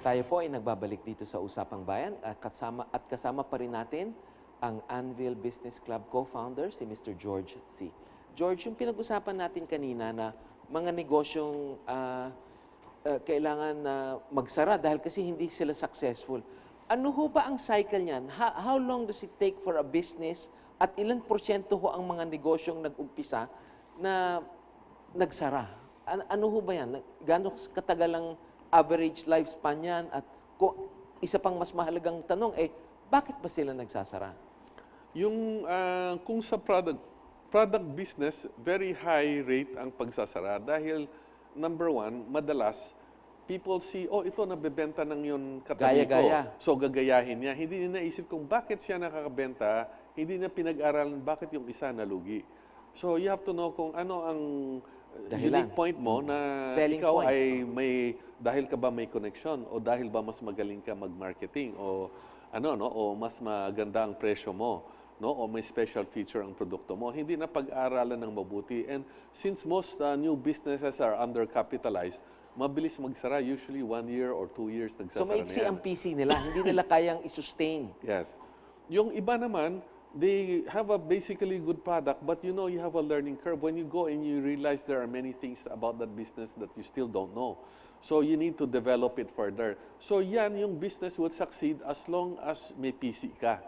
Tayo po ay nagbabalik dito sa Usapang Bayan at kasama pa rin natin ang Anvil Business Club co-founder, si Mr. George Siy. George, yung pinag-usapan natin kanina na mga negosyong kailangan na magsara dahil kasi hindi sila successful. Ano ho ba ang cycle niyan? How long does it take for a business at ilan porsyento ho ang mga negosyong nag-umpisa na nagsara? Ano ho ba yan? Gano'ng katagal ang average lifespan yan? At isa pang mas mahalagang tanong, bakit ba sila nagsasara? Yung kung sa product business, very high rate ang pagsasara dahil number one, madalas people see, oh, ito nabebenta ng yun katabi ko. Gaya-gaya. So gagayahin niya. Hindi niya naisip kung bakit siya nakakabenta, hindi niya pinag-aralan bakit yung isa nalugi. So you have to know kung ano ang unique point mo na Selling ikaw point. ay may, dahil ka ba may connection o dahil ba mas magaling ka mag-marketing o ano no o mas maganda ang presyo mo no o may special feature ang produkto mo, hindi na pag-aaralan ng mabuti. And since most new businesses are undercapitalized, mabilis magsara, usually 1 year or 2 years nagsasara So maiksi na yan. ang PC nila, hindi nila kayang i-sustain. Yes. Yung iba naman, they have a basically good product, but you know you have a learning curve. When you go and you realize there are many things about that business that you still don't know. So you need to develop it further. So yan, yung business will succeed as long as may PC ka.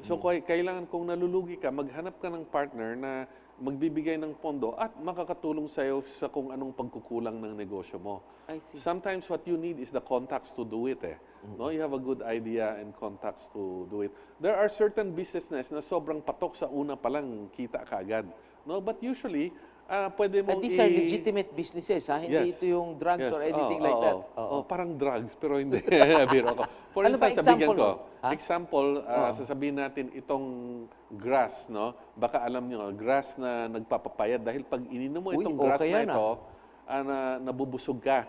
So kailangan kung nalulugi ka, maghanap ka ng partner na magbibigay ng pondo at makakatulong sa iyo sa kung anong pagkukulang ng negosyo mo. I see. Sometimes what you need is the contacts to do it. No, you have a good idea and contacts to do it. There are certain businesses na sobrang patok sa una pa lang kita kaagad. No, but usually pwede mong These are legitimate businesses, ha? Hindi ito yung drugs or anything like that. Oh, parang drugs, pero hindi. Biro ko. For Ano ba instance, sabihin example ko, mo? Ha? example, sasabihin natin itong grass, no? Baka alam nyo, grass na nagpapapayat dahil pag ininom mo itong grass okay na yan, ito, nabubusog ka.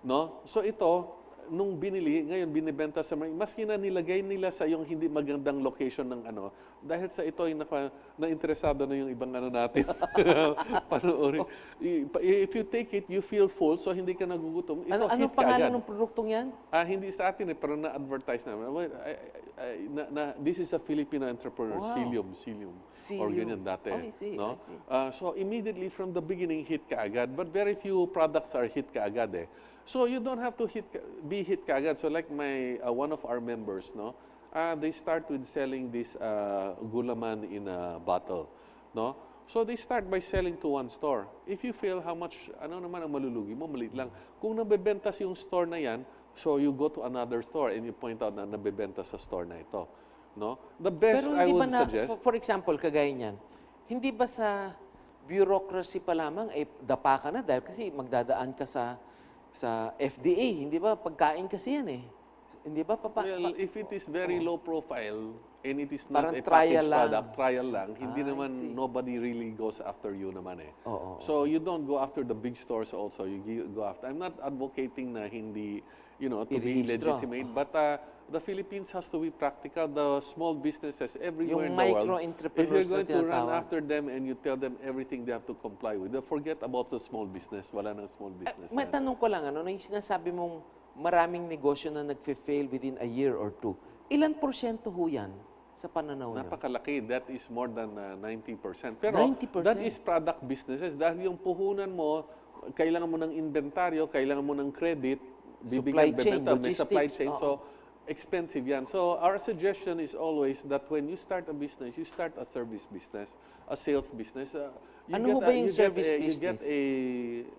No? So ito, nung binili, ngayon binibenta sa mga, maski na nilagay nila sa yung hindi magandang location ng ano, dahil sa ito ay na-interesado na yung ibang ano natin. Panoorin. If you take it, you feel full, so hindi ka nagugutom. Ito, Ano hit ka pangalan agad. ng produktong yan? Hindi sa atin pero na-advertise namin. Well, this is a Filipino entrepreneur, Wow. Silyum. Silyum. Or ganyan dati. Oh, I see, no? I see. So immediately from the beginning, hit ka agad. But very few products are hit ka agad eh. So you don't have to be hit ka agad. So like one of our members, no, they start with selling this gulaman in a bottle, no. So they start by selling to one store. If you feel how much, ano naman ang malulugi mo, maliit lang. Kung nabebenta yung store na yan, so you go to another store and you point out na nabebenta sa store na ito, no. The best Pero I hindi ba would na, suggest. for example, kagaya niyan, hindi ba sa bureaucracy pa lamang, dapa ka na dahil kasi magdadaan ka sa FDA, hindi ba? Pagkain kasi yan eh. Hindi ba? Well, if it is very low profile and it is Parang not a trial packaged lang. product, trial lang, hindi I naman, see. nobody really goes after you naman eh. Oo. So you don't go after the big stores also, you go after, I'm not advocating na hindi, to be Irehistro. legitimate, but the Philippines has to be practical. The small businesses everywhere Yung in the world, if micro-entrepreneurs you're going na to run tinatawag. after them and you tell them everything they have to comply with, forget about the small business, wala nang small business. May tanong ko lang, ano, yung sinasabi mong maraming negosyo na nagfe-fail within a year or two, ilan porsyento ho yan sa pananaw nyo? Napakalaki. That is more than 90%. Pero 90%? that is product businesses. Dahil yung puhunan mo, kailangan mo ng inventaryo, kailangan mo ng credit, Supply chain, may supply logistics, chain. So, expensive yan. So, our suggestion is always that when you start a business, you start a service business, a sales business. Ano ho ba yung service You get business?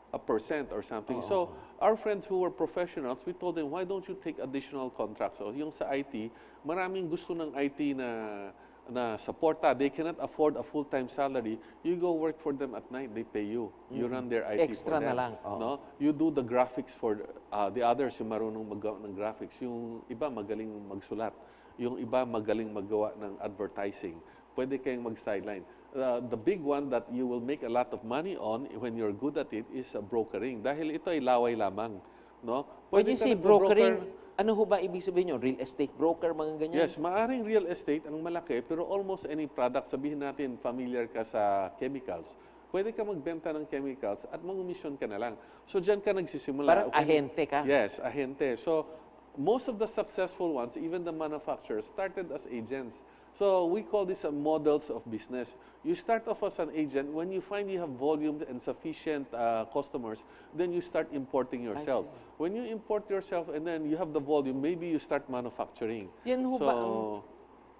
a percent or something. So, our friends who were professionals, we told them, why don't you take additional contracts? So, yung sa IT, maraming gusto ng IT na supporta. They cannot afford a full-time salary. You go work for them at night, they pay you. You run their IT Extra for them. na lang. No? You do the graphics for the others, yung marunong magawa ng graphics. Yung iba magaling magsulat. Yung iba magaling magawa ng advertising. Pwede kayong mag-sideline. The big one that you will make a lot of money on when you're good at it is brokering. Dahil ito ay laway lamang. No? When you ka say nagbo-broker- brokering, ano ho ba ibig sabihin nyo? Real estate broker, mga ganyan? Yes, maaring real estate ang malaki, pero almost any product, sabihin natin familiar ka sa chemicals. pwede ka magbenta ng chemicals at mangumisyon ka na lang. So, dyan ka nagsisimula. Parang ahente ka. Yes, ahente. So, most of the successful ones, even the manufacturers, started as agents. So, we call this models of business. You start off as an agent. When you find you have volume and sufficient customers, then you start importing yourself. When you import yourself and then you have the volume, maybe you start manufacturing. Yan ho ba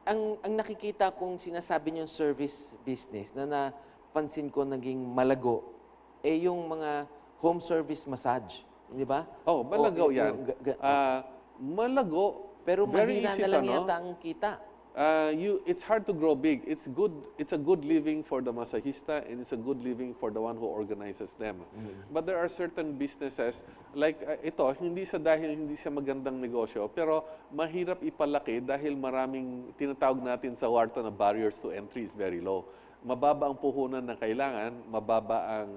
ang nakikita kong sinasabi niyong service business na napansin ko naging malago, yung mga home service massage, di ba? Oh, malago yan. Malago. Pero very mahina easy na lang no? yata ang kita. It's hard to grow big. It's a good living for the masahista and it's a good living for the one who organizes them. But there are certain businesses like ito, hindi siya magandang negosyo, pero mahirap ipalaki dahil maraming tinatawag natin sa warto na barriers to entry is very low. Mababa ang puhunan na kailangan, mababa ang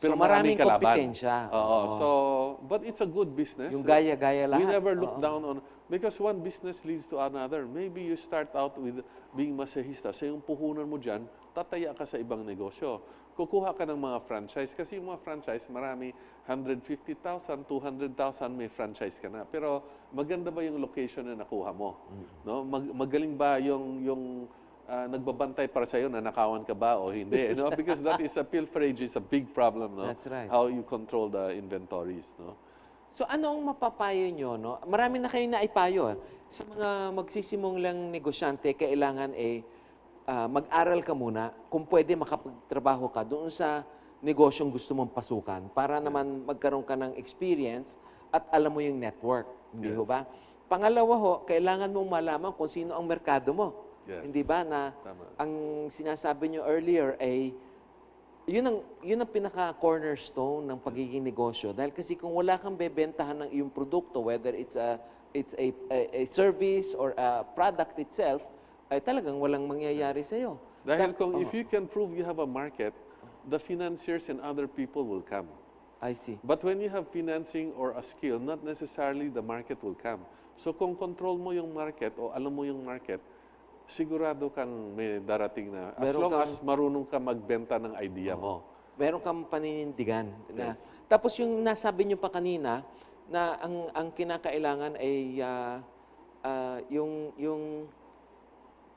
pero so maraming kalaban. kompetensya. So, but it's a good business. Yung gaya-gaya lahat. We never look down on, because one business leads to another. Maybe you start out with being masahista. So yung puhunan mo dyan, tataya ka sa ibang negosyo. Kukuha ka ng mga franchise. Kasi yung mga franchise, marami, 150,000, 200,000, may franchise ka na. Pero maganda ba yung location na nakuha mo? No? Magaling ba yung nagbabantay para sa'yo na nakawan ka ba o hindi? No? Because that is pilferage is a big problem. No? That's right. How you control the inventories. No? So ano ang mapapayo nyo? No? Marami na kayo naipayo. Sa mga magsisimulang negosyante, kailangan mag-aral ka muna kung pwede makapagtrabaho ka doon sa negosyong gusto mong pasukan para naman magkaroon ka ng experience at alam mo yung network. Hindi ho ba? Pangalawa ho, kailangan mong malaman kung sino ang merkado mo. Yes. Hindi ba na ang sinasabi nyo earlier ay yun ang pinaka-cornerstone ng pagiging negosyo. Dahil kasi kung wala kang bebentahan ng iyong produkto, whether it's a service or a product itself, ay talagang walang mangyayari sa iyo. Dahil if you can prove you have a market, the financiers and other people will come. I see. But when you have financing or a skill, not necessarily the market will come. So kung control mo yung market o alam mo yung market, sigurado kang may darating na. As long as marunong ka magbenta ng idea mo. Meron kang paninindigan. Yes. Tapos yung nasabi nyo pa kanina, na ang kinakailangan ay yung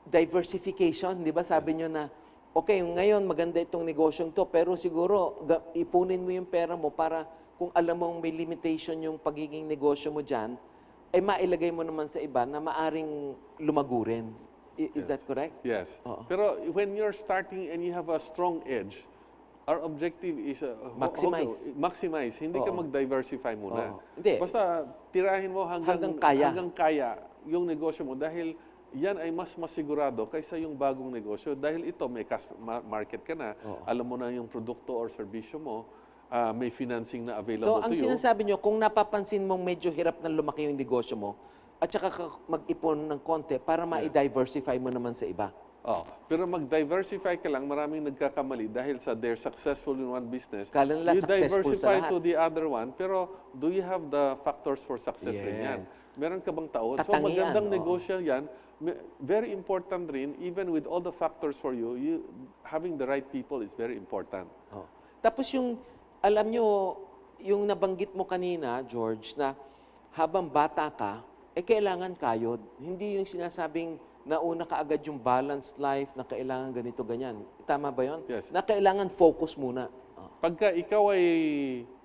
diversification. Di ba sabi nyo na, okay, ngayon maganda itong negosyong to, pero siguro ipunin mo yung pera mo para kung alam mong may limitation yung pagiging negosyo mo dyan, ay mailagay mo naman sa iba na maaring lumago rin. Is that correct? Yes. Pero when you're starting and you have a strong edge, our objective is maximize. Hindi ka mag-diversify muna. Hindi. Basta tirahin mo hanggang kaya yung negosyo mo dahil yan ay mas masigurado kaysa yung bagong negosyo. Dahil ito, may market ka na, alam mo na yung produkto or serbisyo mo, may financing na available to you. So, ang sinasabi nyo, kung napapansin mong medyo hirap na lumaki yung negosyo mo, at saka mag-ipon ng konti para ma-diversify mo naman sa iba. Pero mag-diversify ka lang, maraming nagkakamali dahil they're successful in one business. Kala nila you successful diversify sa lahat. to the other one, pero do you have the factors for success rin yan? Meron ka bang taon? So Katangian, magandang negosyo yan. Very important rin, even with all the factors for you, having the right people is very important. Tapos alam nyo, yung nabanggit mo kanina, George, na habang bata ka, kailangan kayod. Hindi yung sinasabing nauna ka agad yung balanced life na kailangan ganito, ganyan. Tama ba yun? Yes. Na kailangan focus muna. Pagka ikaw ay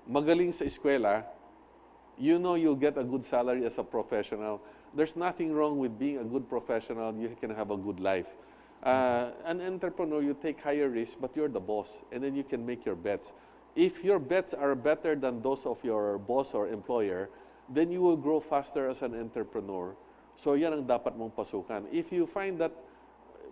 magaling sa eskwela, you know you'll get a good salary as a professional. There's nothing wrong with being a good professional. You can have a good life. An entrepreneur, you take higher risk, but you're the boss. And then you can make your bets. If your bets are better than those of your boss or employer, then you will grow faster as an entrepreneur. So yan ang dapat mong pasukan. If you find that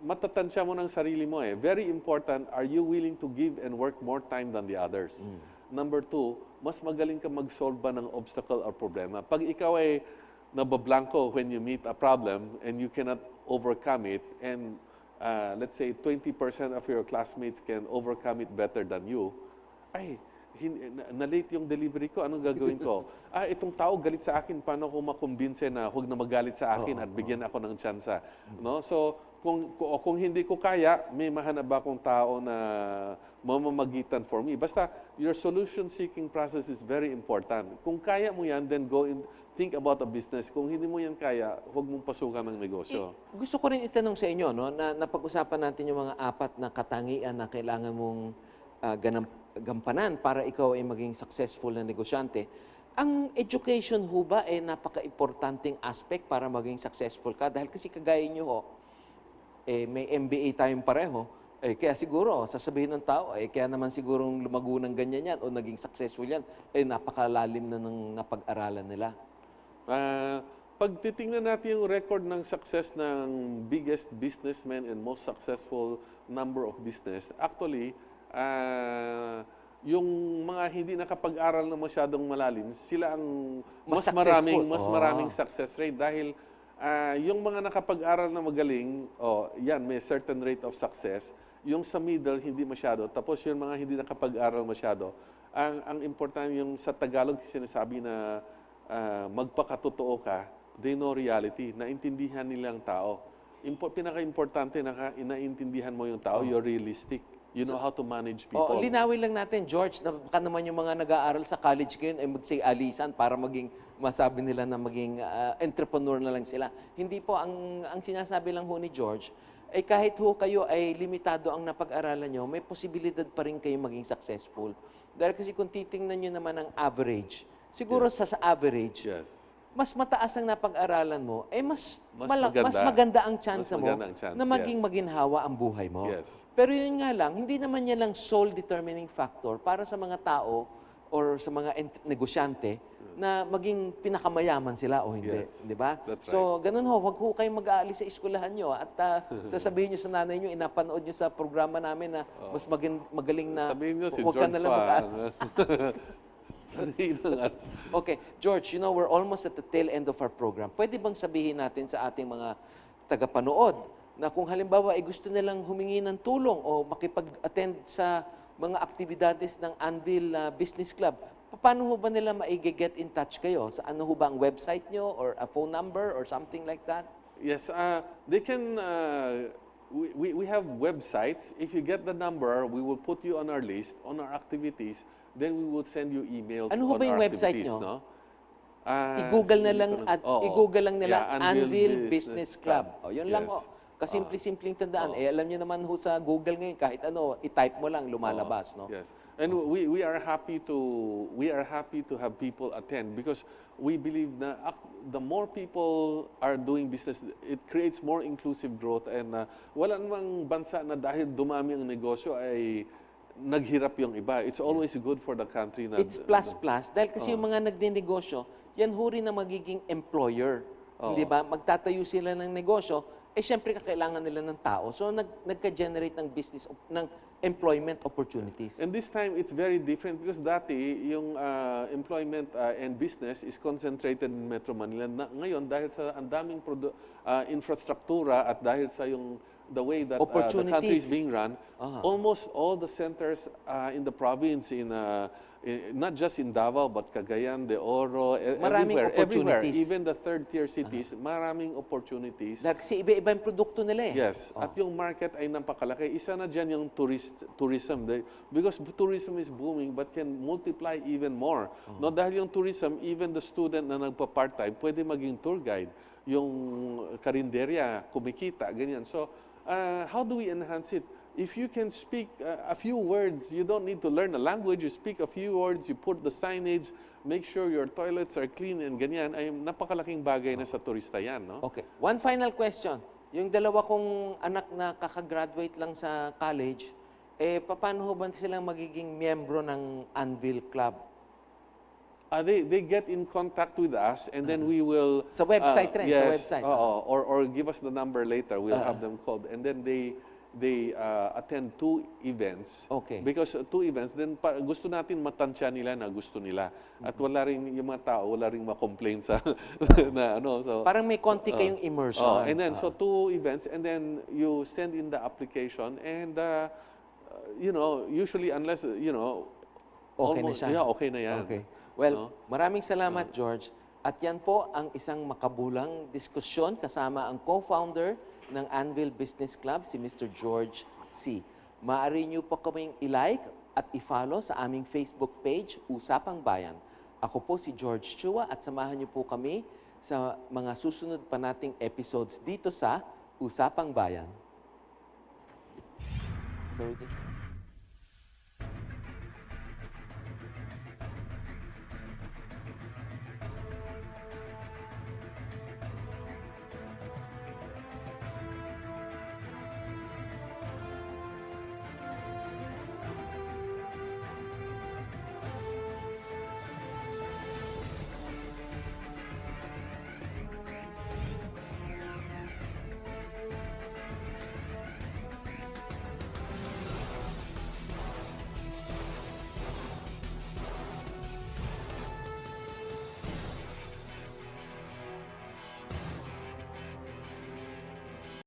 matatansya mo ng sarili mo very important, are you willing to give and work more time than the others? Number 2, mas magaling ka mag-solve ba ng obstacle or problema. Pag ikaw ay nabablanko when you meet a problem and you cannot overcome it, and let's say 20% of your classmates can overcome it better than you, na-late yung delivery ko, anong gagawin ko? Itong tao galit sa akin, paano ko makumbinse na huwag na magalit sa akin at bigyan ako ng tsansa? No? So, kung hindi ko kaya, may mahanap ba akong tao na mamamagitan for me. Basta, your solution-seeking process is very important. Kung kaya mo yan, then go and think about a business. Kung hindi mo yan kaya, huwag mong pasukan ng negosyo. Gusto ko rin itanong sa inyo, no, na napag-usapan natin yung mga 4 na katangian na kailangan mong gampanan para ikaw ay maging successful na negosyante. Ang education ho ba ay napaka-importanting aspect para maging successful ka? Dahil kasi kagaya nyo ho, may MBA tayong pareho, kaya siguro, sasabihin ng tao, kaya naman sigurong lumago ng ganyan yan o naging successful yan, napakalalim na ng napag-aralan nila. Pag titingnan natin yung record ng success ng biggest businessman and most successful number of business, actually, yung mga hindi nakapag-aral na masyadong malalim, sila ang mas maraming success rate dahil yung mga nakapag-aral na magaling, yan, may certain rate of success. Yung sa middle, hindi masyado. Tapos yung mga hindi nakapag-aral masyado. Ang importante yung sa Tagalog, sinasabi na magpakatotoo ka, they know reality, naintindihan nila ang tao. Pinaka-importante na naintindihan mo yung tao, you're realistic. You know how to manage people. Linawin lang natin, George, na baka naman yung mga nag-aaral sa college ngayon ay magsay-alisan para masabi nila na maging entrepreneur na lang sila. Hindi po, ang sinasabi lang ho ni George, ay kahit ho kayo ay limitado ang napag-aralan nyo, may posibilidad pa rin kayo maging successful. Dahil kasi kung titingnan nyo naman ang average, siguro sa average, mas mataas ang napag-aralan mo, mas maganda ang chance mo na maging maginhawa ang buhay mo. Pero yun nga lang, hindi naman yan lang sole determining factor para sa mga tao or sa mga negosyante na maging pinakamayaman sila o hindi. Di ba? So, ganun ho, wag ho kayong mag-aalis sa eskwelahan nyo at sasabihin nyo sa nanay nyo, inapanood nyo sa programa namin na mas magaling na huwag ka nalang mag-aalis. Okay, George, we're almost at the tail end of our program. Pwede bang sabihin natin sa ating mga tagapanood na kung halimbawa ay gusto nilang humingi ng tulong o makipag-attend sa mga aktibidades ng Anvil Business Club, paano ho ba nila ma-get in touch kayo? Sa ano ho ba ang website nyo or a phone number or something like that? Yes, they can, we have websites. If you get the number, we will put you on our list, on our activities. Then we will send you emails ano on ba yung our website activities. nyo? I-Google na lang at i-Google lang nila Anvil Business Club. Yun lang ho. Kasimple-simpleng tandaan. Alam niyo naman ho sa Google ngayon kahit ano, i-type mo lang lumalabas, no? Yes. And we are happy to have people attend because we believe na the more people are doing business, it creates more inclusive growth and wala namang bansa na dahil dumami ang negosyo ay naghirap yung iba. It's always good for the country. It's plus-plus. Dahil kasi yung mga nagnenegosyo, yan ho rin na magiging employer. Hindi ba? Magtatayo sila ng negosyo, syempre kakailangan nila ng tao. So, nagka-generate ng business, ng employment opportunities. And this time, it's very different because dati, yung employment and business is concentrated in Metro Manila. Ngayon, dahil sa ang daming infrastruktura at dahil sa the way that the country is being run, almost all the centers in the province, not just in Davao, but Cagayan, De Oro, everywhere, even the third-tier cities, maraming opportunities. Kasi iba-iba yung produkto nila eh. Yes, at yung market ay napakalaki. Isa na dyan yung tourism. Because tourism is booming but can multiply even more. No, dahil yung tourism, even the student na nagpa-part-time, pwede maging tour guide. Yung karinderya, kumikita, ganyan. So, how do we enhance it? If you can speak a few words, you don't need to learn a language, you speak a few words, you put the signage, make sure your toilets are clean and ganyan, ay napakalaking bagay na sa turista yan, no? Okay. One final question. Yung dalawa kong anak na kakagraduate lang sa college, paano ho ba silang magiging miyembro ng Anvil Club? They get in contact with us and then we will... Sa website rin, yes, sa website. Or give us the number later, we'll have them called. And then they attend 2 events. Okay. Because 2 events, then gusto natin matansya nila na gusto nila. At wala rin yung mga tao, wala rin ma-complain sa na ano. So, parang may konti kayong immersion. And then, so 2 events, and then you send in the application and, usually unless, okay na siya. Yeah, okay na yan. Okay. Well, maraming salamat, George. At yan po ang isang makabulang diskusyon kasama ang co-founder ng Anvil Business Club, si Mr. George Siy. Maaari niyo po kaming i-like at i-follow sa aming Facebook page, Usapang Bayan. Ako po si George Chua at samahan niyo po kami sa mga susunod pa nating episodes dito sa Usapang Bayan. So we just...